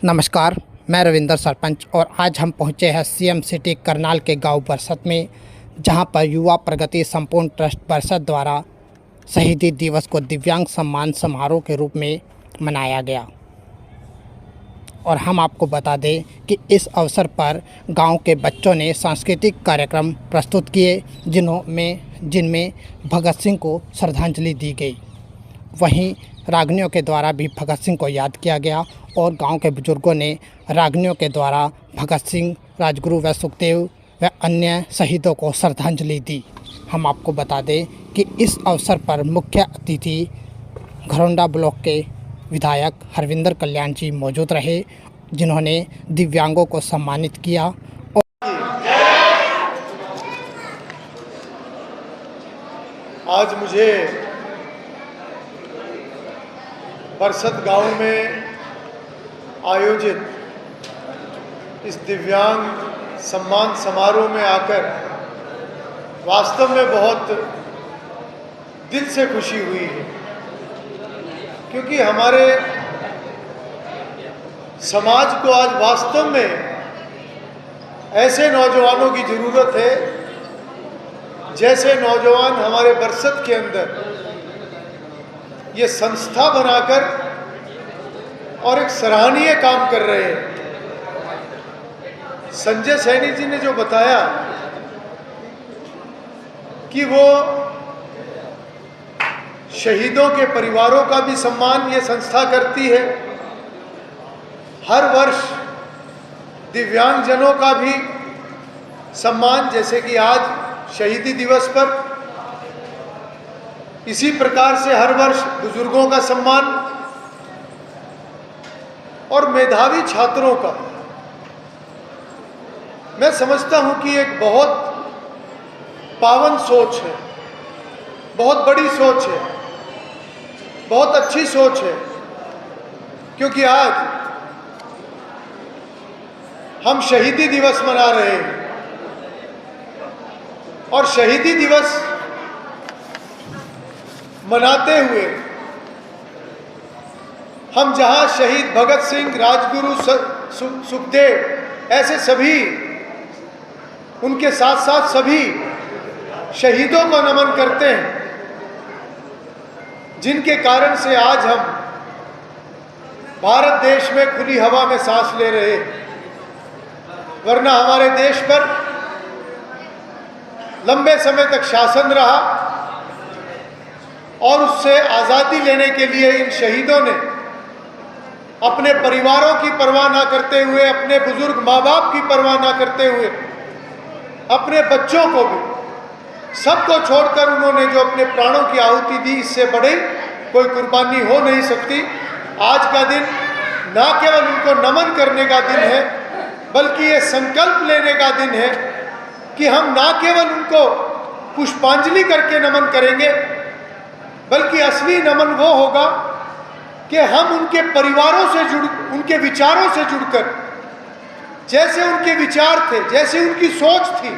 नमस्कार, मैं रविंदर सरपंच और आज हम पहुंचे हैं सीएम सिटी करनाल के गांव बरसत में, जहां पर युवा प्रगति संपूर्ण ट्रस्ट बरसत द्वारा शहीदी दिवस को दिव्यांग सम्मान समारोह के रूप में मनाया गया। और हम आपको बता दें कि इस अवसर पर गांव के बच्चों ने सांस्कृतिक कार्यक्रम प्रस्तुत किए, जिनमें भगत सिंह को श्रद्धांजलि दी गई। वहीं रागनियों के द्वारा भी भगत सिंह को याद किया गया और गांव के बुजुर्गों ने रागनियों के द्वारा भगत सिंह, राजगुरु व सुखदेव व अन्य शहीदों को श्रद्धांजलि दी। हम आपको बता दें कि इस अवसर पर मुख्य अतिथि घरौंडा ब्लॉक के विधायक हरविंदर कल्याण जी मौजूद रहे, जिन्होंने दिव्यांगों को सम्मानित किया। आज मुझे बरसत गांव में आयोजित इस दिव्यांग सम्मान समारोह में आकर वास्तव में बहुत दिल से खुशी हुई है, क्योंकि हमारे समाज को आज वास्तव में ऐसे नौजवानों की ज़रूरत है जैसे नौजवान हमारे बरसत के अंदर ये संस्था बनाकर और एक सराहनीय काम कर रहे हैं। संजय सैनी जी ने जो बताया कि वो शहीदों के परिवारों का भी सम्मान ये संस्था करती है, हर वर्ष दिव्यांगजनों का भी सम्मान, जैसे कि आज शहीदी दिवस पर, इसी प्रकार से हर वर्ष बुजुर्गों का सम्मान और मेधावी छात्रों का। मैं समझता हूं कि एक बहुत पावन सोच है, बहुत बड़ी सोच है, बहुत अच्छी सोच है, क्योंकि आज हम शहीदी दिवस मना रहे हैं और शहीदी दिवस मनाते हुए हम जहां शहीद भगत सिंह, राजगुरु सुखदेव, ऐसे सभी, उनके साथ साथ सभी शहीदों को नमन करते हैं, जिनके कारण से आज हम भारत देश में खुली हवा में सांस ले रहे हैं। वरना हमारे देश पर लंबे समय तक शासन रहा और उससे आज़ादी लेने के लिए इन शहीदों ने अपने परिवारों की परवाह ना करते हुए, अपने बुजुर्ग माँ बाप की परवाह ना करते हुए, अपने बच्चों को भी, सबको छोड़कर उन्होंने जो अपने प्राणों की आहुति दी, इससे बड़ी कोई कुर्बानी हो नहीं सकती। आज का दिन ना केवल उनको नमन करने का दिन है, बल्कि ये संकल्प लेने का दिन है कि हम ना केवल उनको पुष्पांजलि करके नमन करेंगे, बल्कि असली नमन वो होगा कि हम उनके परिवारों से उनके विचारों से जुड़कर, जैसे उनके विचार थे, जैसे उनकी सोच थी,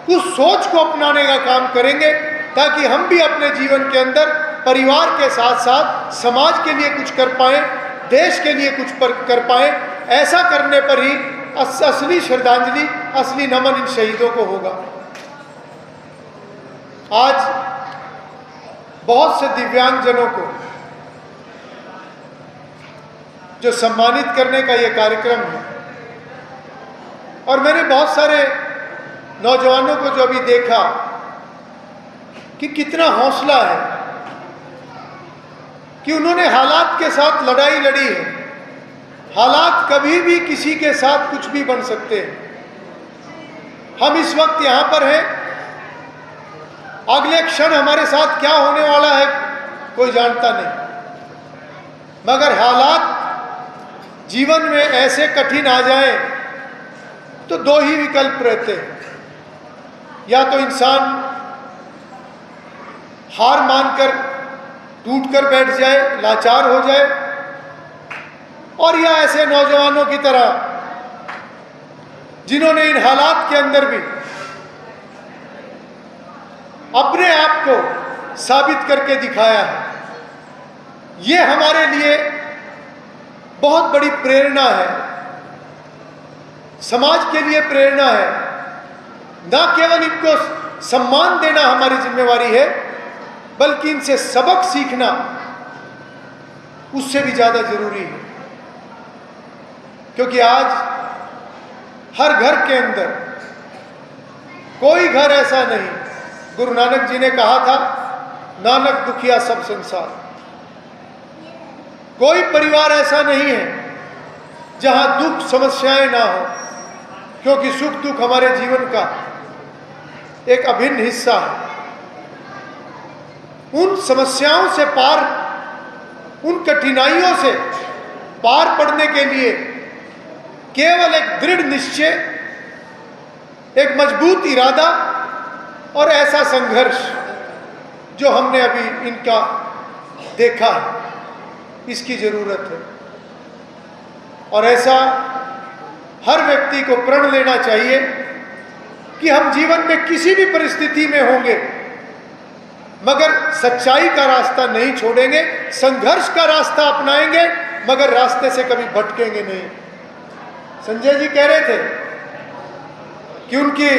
उस सोच को अपनाने का काम करेंगे, ताकि हम भी अपने जीवन के अंदर परिवार के साथ साथ समाज के लिए कुछ कर पाएं, देश के लिए कुछ कर पाएं। ऐसा करने पर ही असली श्रद्धांजलि, असली नमन इन शहीदों को होगा। आज बहुत से दिव्यांगजनों को जो सम्मानित करने का ये कार्यक्रम है, और मैंने बहुत सारे नौजवानों को जो अभी देखा कि कितना हौसला है कि उन्होंने हालात के साथ लड़ाई लड़ी है। हालात कभी भी किसी के साथ कुछ भी बन सकते हैं। हम इस वक्त यहाँ पर हैं, अगले क्षण हमारे साथ क्या होने वाला है कोई जानता नहीं, मगर हालात जीवन में ऐसे कठिन आ जाए तो दो ही विकल्प रहते हैं, या तो इंसान हार मानकर टूटकर बैठ जाए, लाचार हो जाए, और या ऐसे नौजवानों की तरह जिन्होंने इन हालात के अंदर भी अपने आप को साबित करके दिखाया है। ये हमारे लिए बहुत बड़ी प्रेरणा है, समाज के लिए प्रेरणा है। ना केवल इनको सम्मान देना हमारी जिम्मेवारी है, बल्कि इनसे सबक सीखना उससे भी ज्यादा जरूरी है। क्योंकि आज हर घर के अंदर कोई घर ऐसा नहीं, गुरु नानक जी ने कहा था, नानक दुखिया सब संसार, कोई परिवार ऐसा नहीं है जहां दुख समस्याएं ना हो, क्योंकि सुख दुख हमारे जीवन का एक अभिन्न हिस्सा है। उन समस्याओं से पार, उन कठिनाइयों से पार पड़ने के लिए केवल एक दृढ़ निश्चय, एक मजबूत इरादा और ऐसा संघर्ष जो हमने अभी इनका देखा है, इसकी जरूरत है। और ऐसा हर व्यक्ति को प्रण लेना चाहिए कि हम जीवन में किसी भी परिस्थिति में होंगे मगर सच्चाई का रास्ता नहीं छोड़ेंगे, संघर्ष का रास्ता अपनाएंगे, मगर रास्ते से कभी भटकेंगे नहीं। संजय जी कह रहे थे कि उनकी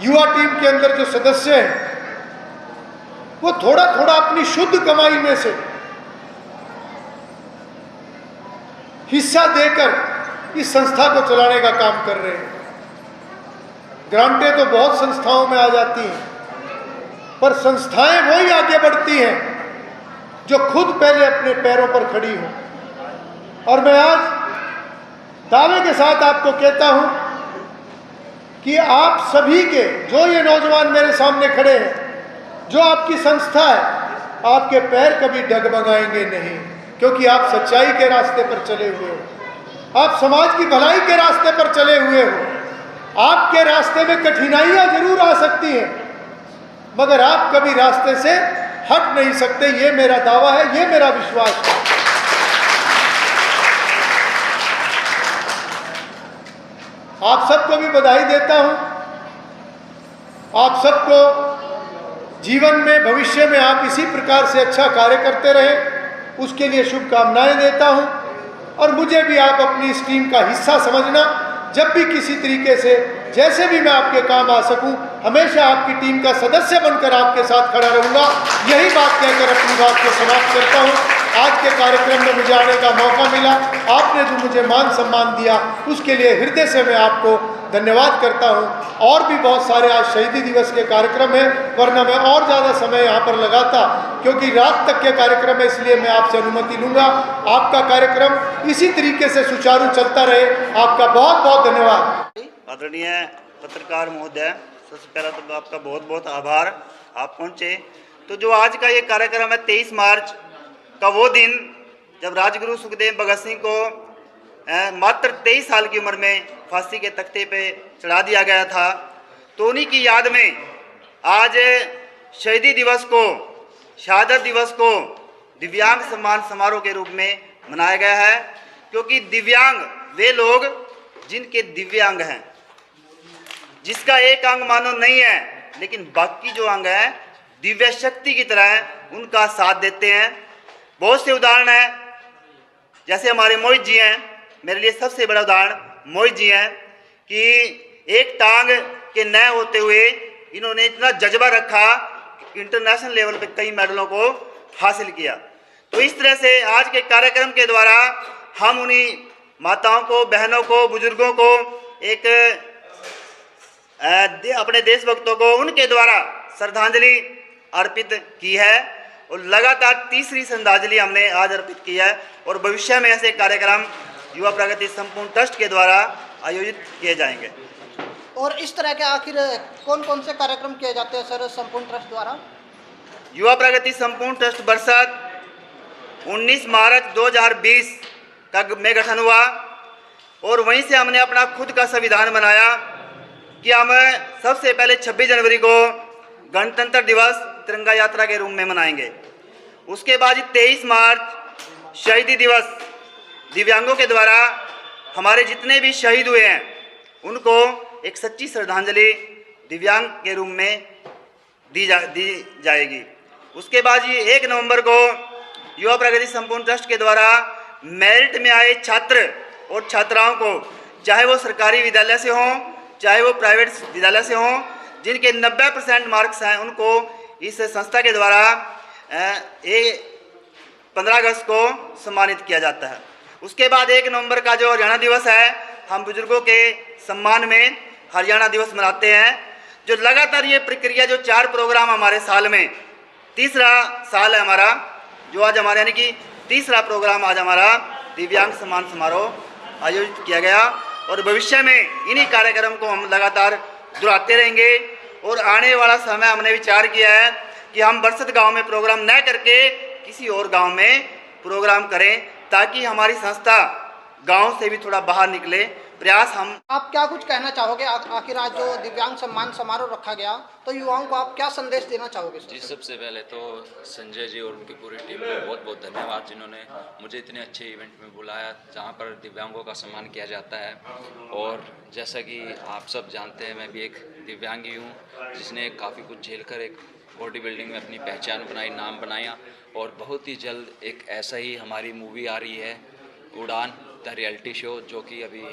युवा टीम के अंदर जो सदस्य हैं वो थोड़ा थोड़ा अपनी शुद्ध कमाई में से हिस्सा देकर इस संस्था को चलाने का काम कर रहे हैं। ग्रांटें तो बहुत संस्थाओं में आ जाती हैं, पर संस्थाएं वही आगे बढ़ती हैं जो खुद पहले अपने पैरों पर खड़ी हो। और मैं आज दावे के साथ आपको कहता हूं कि आप सभी के, जो ये नौजवान मेरे सामने खड़े हैं, जो आपकी संस्था है, आपके पैर कभी डगमगाएंगे नहीं, क्योंकि आप सच्चाई के रास्ते पर चले हुए हो, आप समाज की भलाई के रास्ते पर चले हुए हो। आपके रास्ते में कठिनाइयां जरूर आ सकती हैं, मगर आप कभी रास्ते से हट नहीं सकते। ये मेरा दावा है, ये मेरा विश्वास है। आप सबको भी बधाई देता हूं। आप सबको जीवन में, भविष्य में आप इसी प्रकार से अच्छा कार्य करते रहे, उसके लिए शुभकामनाएं देता हूं। और मुझे भी आप अपनी इस टीम का हिस्सा समझना। जब भी किसी तरीके से, जैसे भी मैं आपके काम आ सकूं, हमेशा आपकी टीम का सदस्य बनकर आपके साथ खड़ा रहूंगा। यही बात कहकर अपनी बात को समाप्त करता हूं। आज के कार्यक्रम में मुझे आने का मौका मिला, आपने जो मुझे मान सम्मान दिया, उसके लिए हृदय से मैं आपको धन्यवाद करता हूं। और भी बहुत सारे आज शहीदी दिवस के कार्यक्रम हैं, वरना मैं और ज़्यादा समय यहाँ पर लगाता, क्योंकि रात तक के कार्यक्रम है, इसलिए मैं आपसे अनुमति लूँगा। आपका कार्यक्रम इसी तरीके से सुचारू चलता रहे। आपका बहुत बहुत धन्यवाद। आदरणीय पत्रकार महोदय, सबसे पहला तो आपका बहुत बहुत आभार, आप पहुँचे। तो जो आज का ये कार्यक्रम है, 23 मार्च का वो दिन जब राजगुरु सुखदेव भगत सिंह को मात्र 23 साल की उम्र में फांसी के तख्ते पे चढ़ा दिया गया था, तो उन्हीं की याद में आज शहीदी दिवस को, शहादत दिवस को दिव्यांग सम्मान समारोह के रूप में मनाया गया है। क्योंकि दिव्यांग वे लोग जिनके दिव्य अंग हैं, जिसका एक अंग मानो नहीं है, लेकिन बाकी जो अंग है दिव्य शक्ति की तरह उनका साथ देते हैं। बहुत से उदाहरण हैं, जैसे हमारे मोहित जी हैं, मेरे लिए सबसे बड़ा उदाहरण मोहित जी हैं कि एक टांग के न होते हुए इन्होंने इतना जज्बा रखा, इंटरनेशनल लेवल पे कई मेडलों को हासिल किया। तो इस तरह से आज के कार्यक्रम के द्वारा हम उन्हीं माताओं को, बहनों को, बुजुर्गों को, एक अपने देशभक्तों को उनके द्वारा श्रद्धांजलि अर्पित की है। और लगातार तीसरी श्रद्धांजलि हमने आज अर्पित की है। और भविष्य में ऐसे कार्यक्रम युवा प्रगति संपूर्ण ट्रस्ट के द्वारा आयोजित किए जाएंगे। और इस तरह के आखिर कौन कौन से कार्यक्रम किए जाते हैं सर संपूर्ण ट्रस्ट द्वारा? युवा प्रगति संपूर्ण ट्रस्ट बरसत 19 मार्च 2020 में गठन हुआ और वहीं से हमने अपना खुद का संविधान बनाया कि हम सबसे पहले 26 जनवरी को गणतंत्र दिवस तिरंगा यात्रा के रूप में मनाएंगे। उसके बाद 23 मार्च शहीदी दिवस, दिव्यांगों के द्वारा हमारे जितने भी शहीद हुए हैं उनको एक सच्ची श्रद्धांजलि दिव्यांग के रूप में दी जाएगी। उसके बाद ये 1 नवंबर को युवा प्रगति संपूर्ण ट्रस्ट के द्वारा मेरिट में आए छात्र और छात्राओं को, चाहे वो सरकारी विद्यालय से हों चाहे वो प्राइवेट विद्यालय से हों, जिनके 90% मार्क्स हैं, उनको इस संस्था के द्वारा 15 अगस्त को सम्मानित किया जाता है। उसके बाद 1 नवंबर का जो हरियाणा दिवस है, हम बुजुर्गों के सम्मान में हरियाणा दिवस मनाते हैं। जो लगातार ये प्रक्रिया, जो 4 प्रोग्राम हमारे साल में, तीसरा साल है हमारा, जो आज हमारे यानी कि तीसरा प्रोग्राम आज हमारा दिव्यांग सम्मान समारोह आयोजित किया गया, और भविष्य में इन्हीं कार्यक्रम को हम लगातार दोहराते रहेंगे। और आने वाला समय हमने विचार किया है कि हम बरसत गांव में प्रोग्राम न करके किसी और गांव में प्रोग्राम करें, ताकि हमारी संस्था गांव से भी थोड़ा बाहर निकले। प्रयास हम। आप क्या कुछ कहना चाहोगे? आखिर आज जो दिव्यांग सम्मान समारोह रखा गया, तो युवाओं को आप क्या संदेश देना चाहोगे? जी, सबसे पहले तो संजय जी और उनकी पूरी टीम को बहुत बहुत धन्यवाद, जिन्होंने मुझे इतने अच्छे इवेंट में बुलाया जहां पर दिव्यांगों का सम्मान किया जाता है। और जैसा कि आप सब जानते हैं, मैं भी एक दिव्यांग ही हूँ, जिसने काफ़ी कुछ झेलकर एक बॉडी बिल्डिंग में अपनी पहचान बनाई, नाम बनाया। और बहुत ही जल्द एक ऐसा ही हमारी मूवी आ रही है, उड़ान द रियलिटी शो, जो कि अभी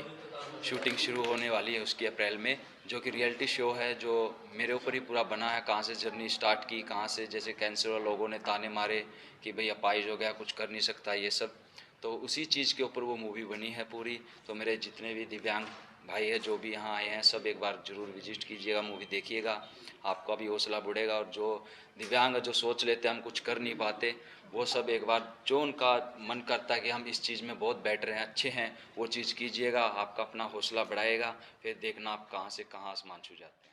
शूटिंग शुरू होने वाली है उसकी अप्रैल में, जो कि रियलिटी शो है, जो मेरे ऊपर ही पूरा बना है। कहाँ से जर्नी स्टार्ट की, कहाँ से जैसे कैंसर वाले लोगों ने ताने मारे कि भाई अपाहिज हो गया, कुछ कर नहीं सकता, ये सब, तो उसी चीज़ के ऊपर वो मूवी बनी है पूरी। तो मेरे जितने भी दिव्यांग भाई हैं जो भी यहाँ आए हैं, सब एक बार ज़रूर विजिट कीजिएगा, मूवी देखिएगा, आपका भी हौसला बढ़ेगा। और जो दिव्यांग जो सोच लेते हैं हम कुछ कर नहीं पाते, वो सब एक बार जो उनका मन करता है कि हम इस चीज़ में बहुत बेटर हैं, अच्छे हैं, वो चीज़ कीजिएगा, आपका अपना हौसला बढ़ाएगा। फिर देखना आप कहाँ से कहाँ आसमान छू जाते हैं।